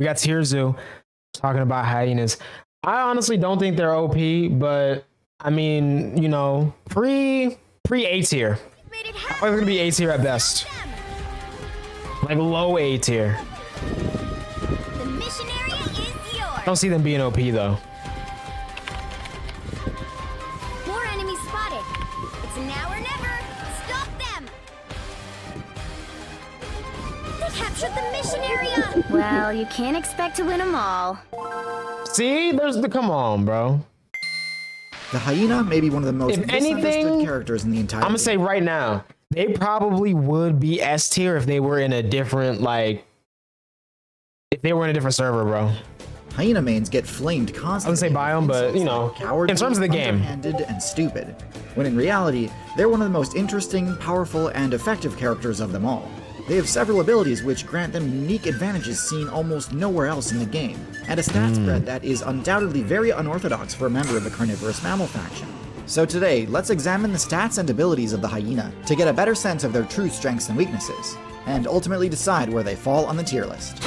We got TierZoo talking about Hyenas. I honestly don't think they're OP, but I mean, you know, pre A tier. They're gonna be A tier at best. Like low A tier. The mission area is yours. I don't see them being OP though. More enemies spotted. It's now or never. Stop them. They captured the mission area. Well, you can't expect to win them all. See, there's the come on, bro. The hyena may be one of the most misunderstood characters in the entire I'm gonna say right now, they probably would be S tier if they were in a different, like, if they were in a different server, bro. Hyena mains get flamed constantly. I would say biome, but you know, cowardly, in terms of the game, underhanded and stupid. When in reality, they're one of the most interesting, powerful, and effective characters of them all. They have several abilities which grant them unique advantages seen almost nowhere else in the game, and a stat spread that is undoubtedly very unorthodox for a member of the carnivorous mammal faction. So today, let's examine the stats and abilities of the hyena to get a better sense of their true strengths and weaknesses, and ultimately decide where they fall on the tier list.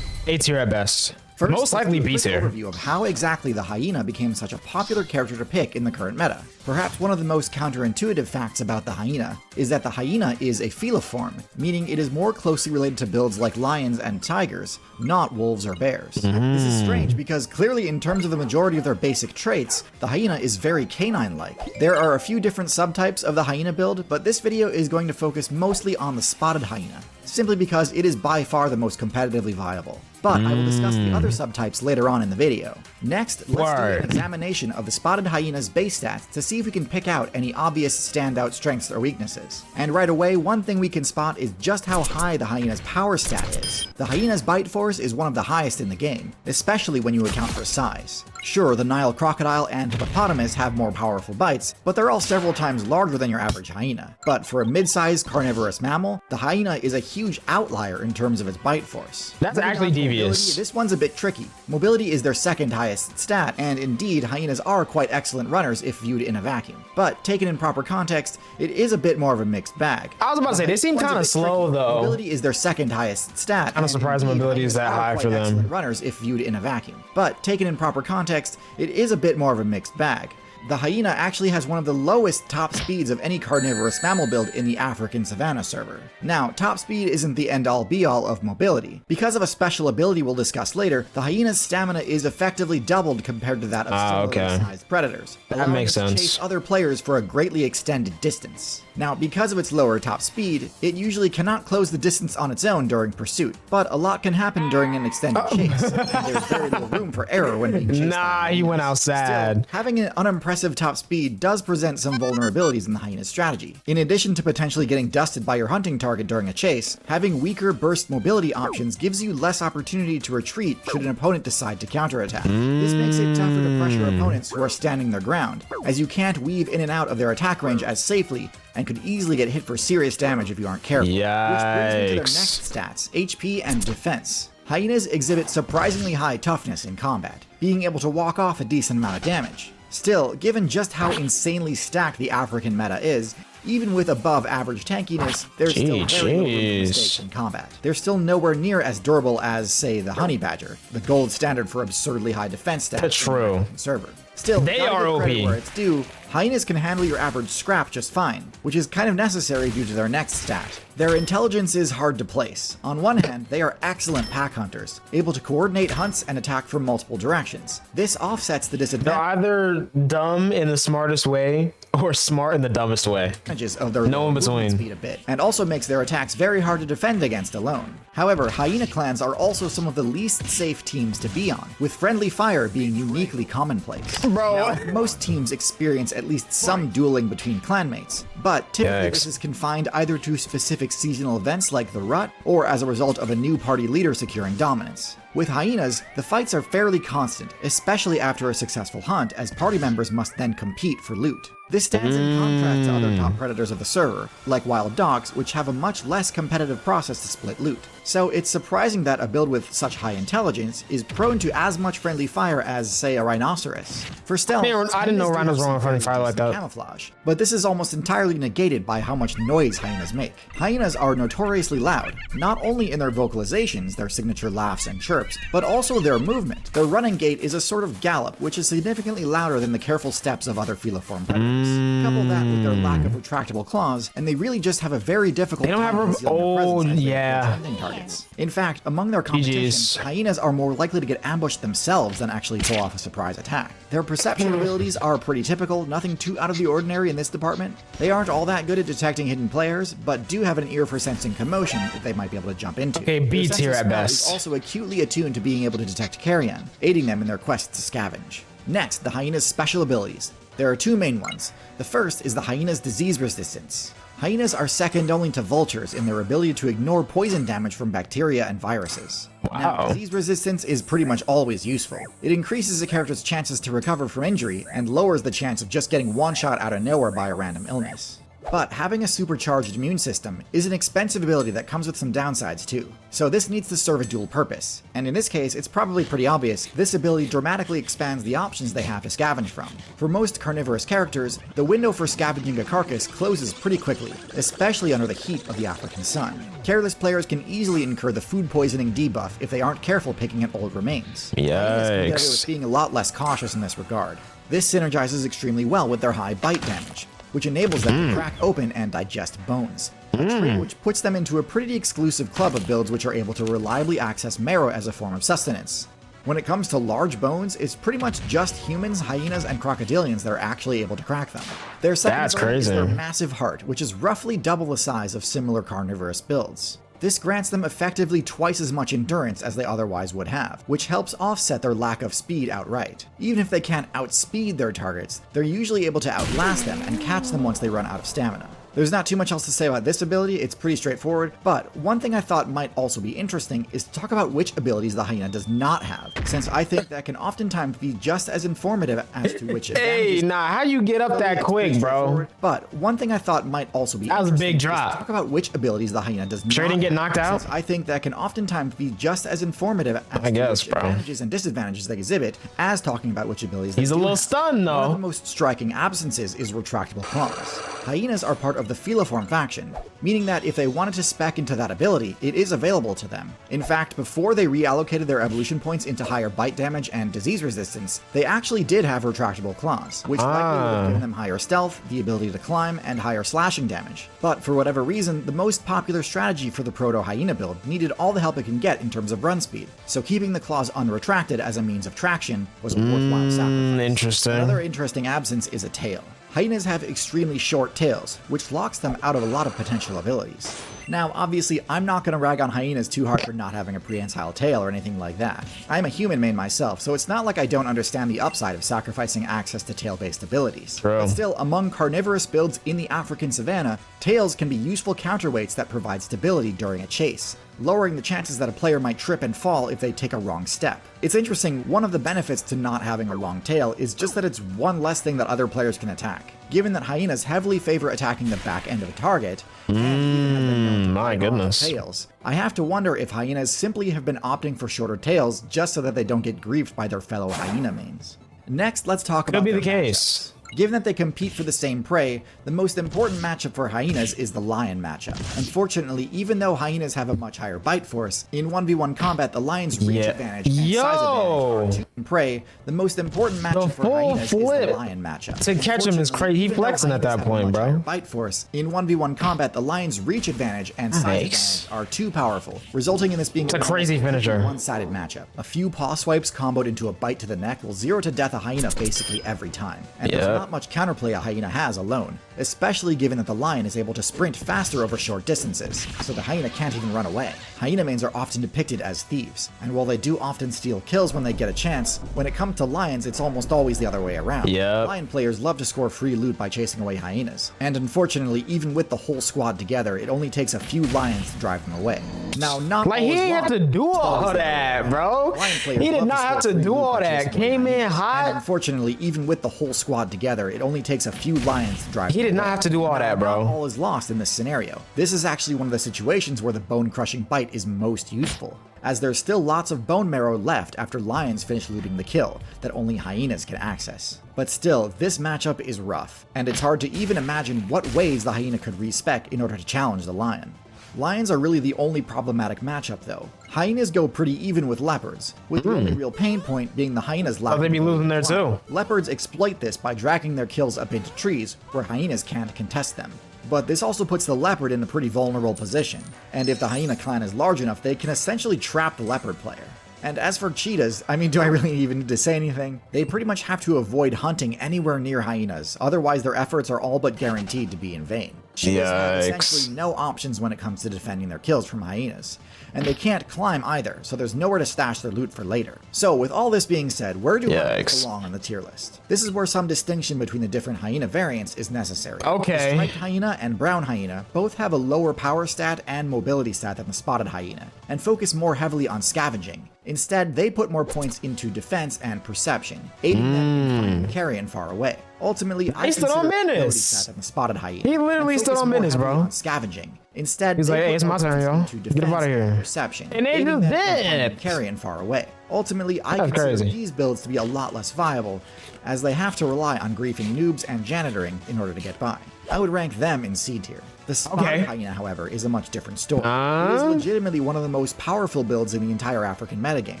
A tier at best. First, Most likely B tier. Overview of how exactly the hyena became such a popular character to pick in the current meta. Perhaps one of the most counterintuitive facts about the hyena is that the hyena is a feliform, meaning it is more closely related to builds like lions and tigers, not wolves or bears. This is strange because clearly in terms of the majority of their basic traits, the hyena is very canine-like. There are a few different subtypes of the hyena build, but this video is going to focus mostly on the spotted hyena, simply because it is by far the most competitively viable. But I will discuss the other subtypes later on in the video. Next, let's do an examination of the spotted hyena's base stats to see if we can pick out any obvious standout strengths or weaknesses. And right away, one thing we can spot is just how high the hyena's power stat is. The hyena's bite force is one of the highest in the game, especially when you account for size. Sure, the Nile crocodile and hippopotamus have more powerful bites, but they're all several times larger than your average hyena. But for a mid-sized carnivorous mammal, the hyena is a huge outlier in terms of its bite force. That's actually devious. This one's a bit tricky. Mobility is their second highest stat, and indeed, hyenas are quite excellent runners if viewed in a vacuum. But taken in proper context, it is a bit more of a mixed bag. I was about to say, they seem kind of slow though. Mobility is their second highest stat. I'm surprised mobility is that high for them. Runners if viewed in a vacuum. But taken in proper context, it is a bit more of a mixed bag. The hyena actually has one of the lowest top speeds of any carnivorous mammal build in the African savanna server. Now, top speed isn't the end-all be-all of mobility. Because of a special ability we'll discuss later, the hyena's stamina is effectively doubled compared to that of similarly sized predators. That makes sense. To chase other players for a greatly extended distance. Now, because of its lower top speed, it usually cannot close the distance on its own during pursuit, but a lot can happen during an extended chase, and there's very little room for error when being chased. Nah, he went out sad. Still, having an unimpressive top speed does present some vulnerabilities in the hyena's strategy. In addition to potentially getting dusted by your hunting target during a chase, having weaker burst mobility options gives you less opportunity to retreat should an opponent decide to counterattack. This makes it tougher to pressure opponents who are standing their ground, as you can't weave in and out of their attack range as safely, and could easily get hit for serious damage if you aren't careful. Yikes. Which brings me to their next stats, HP and defense. Hyenas exhibit surprisingly high toughness in combat, being able to walk off a decent amount of damage. Still, given just how insanely stacked the African meta is, even with above average tankiness, there's still very little room for mistakes in combat. They're still nowhere near as durable as, say, the honey badger, the gold standard for absurdly high defense stats. That's true. Server. Still, they are OP. Where it's due, hyenas can handle your average scrap just fine, which is kind of necessary due to their next stat. Their intelligence is hard to place. On one hand, they are excellent pack hunters, able to coordinate hunts and attack from multiple directions. This offsets the disadvantage. They're either dumb in the smartest way or smart in the dumbest way. Of their no in between. Speed a bit, and also makes their attacks very hard to defend against alone. However, hyena clans are also some of the least safe teams to be on, with friendly fire being uniquely commonplace. Bro. Now, most teams experience at least some dueling between clanmates, but typically this is confined either to specific seasonal events like the Rut, or as a result of a new party leader securing dominance. With hyenas, the fights are fairly constant, especially after a successful hunt, as party members must then compete for loot. This stands in contrast to other top predators of the server, like wild dogs, which have a much less competitive process to split loot. So it's surprising that a build with such high intelligence is prone to as much friendly fire as, say, a rhinoceros. For stealth, I didn't know rhinos were on friendly fire like that. Camouflage, but this is almost entirely negated by how much noise hyenas make. Hyenas are notoriously loud, not only in their vocalizations, their signature laughs and chirps, but also their movement. Their running gait is a sort of gallop, which is significantly louder than the careful steps of other feliform predators. Couple that with their lack of retractable claws, and they really just have a very difficult time concealing their presence as they're hunting targets. In fact, among their competition, hyenas are more likely to get ambushed themselves than actually pull off a surprise attack. Their perception abilities are pretty typical, nothing too out of the ordinary in this department. They aren't all that good at detecting hidden players, but do have an ear for sensing commotion that they might be able to jump into. Okay, B tier at best. Is also acutely attuned to being able to detect carrion, aiding them in their quest to scavenge. Next, the hyena's special abilities. There are two main ones. The first is the hyena's disease resistance. Hyenas are second only to vultures in their ability to ignore poison damage from bacteria and viruses. Wow. Now, disease resistance is pretty much always useful. It increases a character's chances to recover from injury and lowers the chance of just getting one-shot out of nowhere by a random illness. But having a supercharged immune system is an expensive ability that comes with some downsides too. So this needs to serve a dual purpose. And in this case, it's probably pretty obvious, this ability dramatically expands the options they have to scavenge from. For most carnivorous characters, the window for scavenging a carcass closes pretty quickly, especially under the heat of the African sun. Careless players can easily incur the food poisoning debuff if they aren't careful picking at old remains. Yikes. With being a lot less cautious in this regard. This synergizes extremely well with their high bite damage, which enables them to crack open and digest bones, a trait which puts them into a pretty exclusive club of builds which are able to reliably access marrow as a form of sustenance. When it comes to large bones, it's pretty much just humans, hyenas, and crocodilians that are actually able to crack them. Their second ability is their massive heart, which is roughly double the size of similar carnivorous builds. This grants them effectively twice as much endurance as they otherwise would have, which helps offset their lack of speed outright. Even if they can't outspeed their targets, they're usually able to outlast them and catch them once they run out of stamina. There's not too much else to say about this ability, it's pretty straightforward, but one thing I thought might also be interesting is to talk about which abilities the hyena does not have, since I think that can oftentimes be just as informative as to which advantages. Hey, nah, how you get up that quick, bro? But one thing I thought might also be that was a big drop. Is to talk about which abilities the hyena does not have. Didn't get knocked out? Since I think that can oftentimes be just as informative as I guess, to which advantages and disadvantages they exhibit as talking about which abilities they He's a little stunned, though. One of the most striking absences is retractable claws. Hyenas are part of the feliform faction, meaning that if they wanted to spec into that ability, it is available to them. In fact, before they reallocated their evolution points into higher bite damage and disease resistance, they actually did have retractable claws, which likely would have given them higher stealth, the ability to climb, and higher slashing damage. But for whatever reason, the most popular strategy for the proto-hyena build needed all the help it can get in terms of run speed, so keeping the claws unretracted as a means of traction was a worthwhile sacrifice. Interesting. Another interesting absence is a tail. Hyenas have extremely short tails, which locks them out of a lot of potential abilities. Now, obviously, I'm not going to rag on hyenas too hard for not having a prehensile tail or anything like that. I'm a human main myself, so it's not like I don't understand the upside of sacrificing access to tail-based abilities. True. But still, among carnivorous builds in the African savanna, tails can be useful counterweights that provide stability during a chase, lowering the chances that a player might trip and fall if they take a wrong step. It's interesting, one of the benefits to not having a long tail is just that it's one less thing that other players can attack. Given that hyenas heavily favor attacking the back end of a target, and even have been known to my goodness. tails, I have to wonder if hyenas simply have been opting for shorter tails just so that they don't get griefed by their fellow hyena mains. Next, let's talk about Could be their the case. matchups. Given that they compete for the same prey, the most important matchup for hyenas is the lion matchup. Unfortunately, even though hyenas have a much higher bite force, in 1v1 combat the lion's reach advantage and size advantage are two prey. The most important matchup for hyenas is the lion matchup. To catch him is crazy. He flexing at that point, bro. Bite force, in 1v1 combat the lion's reach advantage and size advantage are too powerful, resulting in this being a crazy finisher. One-sided matchup. A few paw swipes comboed into a bite to the neck will zero to death a hyena basically every time. And there's not much counterplay a hyena has alone, especially given that the lion is able to sprint faster over short distances, so the hyena can't even run away. Hyena mains are often depicted as thieves, and while they do often steal kills when they get a chance, when it comes to lions it's almost always the other way around. Lion players love to score free loot by chasing away hyenas, and unfortunately even with the whole squad together it only takes a few lions to drive them away. Now, not like he ain't have to do all that, bro. Lion players He did love not the have sport to for do loot all by that. chasing away Came in hyenas. hot. And unfortunately, even with the whole squad together, it only takes a few lions to drive. He did not have to do all that, bro. Not all is lost in this scenario. This is actually one of the situations where the bone-crushing bite is most useful, as there's still lots of bone marrow left after lions finish looting the kill that only hyenas can access. But still, this matchup is rough, and it's hard to even imagine what ways the hyena could respec in order to challenge the lion. Lions are really the only problematic matchup though. Hyenas go pretty even with leopards, with the only real pain point being the hyenas lack. They'd be losing there too. Leopards exploit this by dragging their kills up into trees where hyenas can't contest them. But this also puts the leopard in a pretty vulnerable position, and if the hyena clan is large enough, they can essentially trap the leopard player. And as for cheetahs, I mean, do I really even need to say anything? They pretty much have to avoid hunting anywhere near hyenas, otherwise their efforts are all but guaranteed to be in vain. Cheetahs have essentially no options when it comes to defending their kills from hyenas, and they can't climb either, so there's nowhere to stash their loot for later. So with all this being said, where do hyenas belong on the tier list? This is where some distinction between the different hyena variants is necessary. Okay. The striped hyena and brown hyena both have a lower power stat and mobility stat than the spotted hyena, and focus more heavily on scavenging. Instead, they put more points into defense and perception, aiding them in finding carrion far away. Ultimately, I stood on consider Menace. mobility stat than the spotted hyena. He literally and stood focus on more Menace, heavily bro. on scavenging. Instead, He's they like, hey, put it's my more turn, points yo. into Get him defense out of and here. perception, And they aiding just them in finding did. carrion far away. Ultimately, I That's consider crazy. these builds to be a lot less viable, as they have to rely on griefing noobs and janitoring in order to get by. I would rank them in C tier. The spotted hyena, however, is a much different story. It is legitimately one of the most powerful builds in the entire African metagame,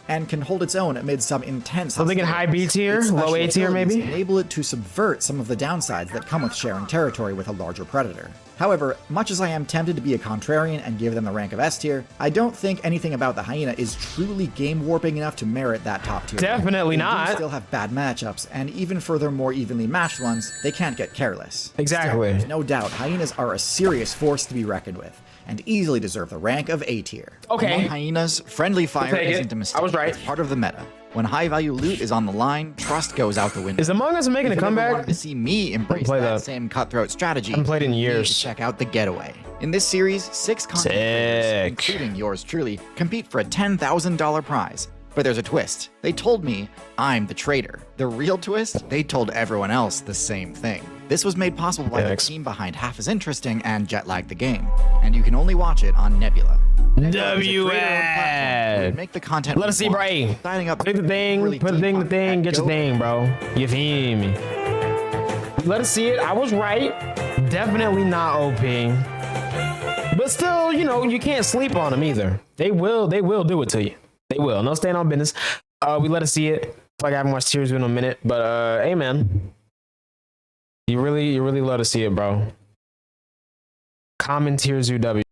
and can hold its own amid some intense So thinking high B tier, Its low special A tier abilities maybe? enable it to subvert some of the downsides that come with sharing territory with a larger predator. However, much as I am tempted to be a contrarian and give them the rank of S tier, I don't think anything about the hyena is truly game warping enough to merit that top tier. Definitely They do not. still have bad matchups, and even for their more evenly matched ones, they can't get careless. Exactly. Still, there's no doubt hyenas are a serious force to be reckoned with, and easily deserve the rank of A tier. Okay. Among hyenas, friendly fire take it. isn't a mistake. I was right. It's part of the meta. When high-value loot is on the line, trust goes out the window. Is Among Us making a If you ever comeback? wanted to see me embrace play that that. same cutthroat strategy, Haven't played in you need to years. check out The Getaway. In this series, 6 content creators, Sick. including yours truly, compete for a $10,000 prize. But there's a twist. They told me I'm the traitor. The real twist? They told everyone else the same thing. This was made possible by the Thanks. team behind Half is Interesting and Jetlag the Game, and you can only watch it on Nebula. Nebula is a creator-owned platform who would make the content Let us see, we want. bro. Signing up Put the thing, really put the deep thing, on the thing, that get your go- thing, bro. You feel me? Let us see it. I was right. Definitely not OP. But still, you know, you can't sleep on them either. They will do it to you. They will. No staying on business. We let us see it. Feel like I haven't watched TierZoo in a minute, but hey man. You really love to see it, bro. Common TierZoo W.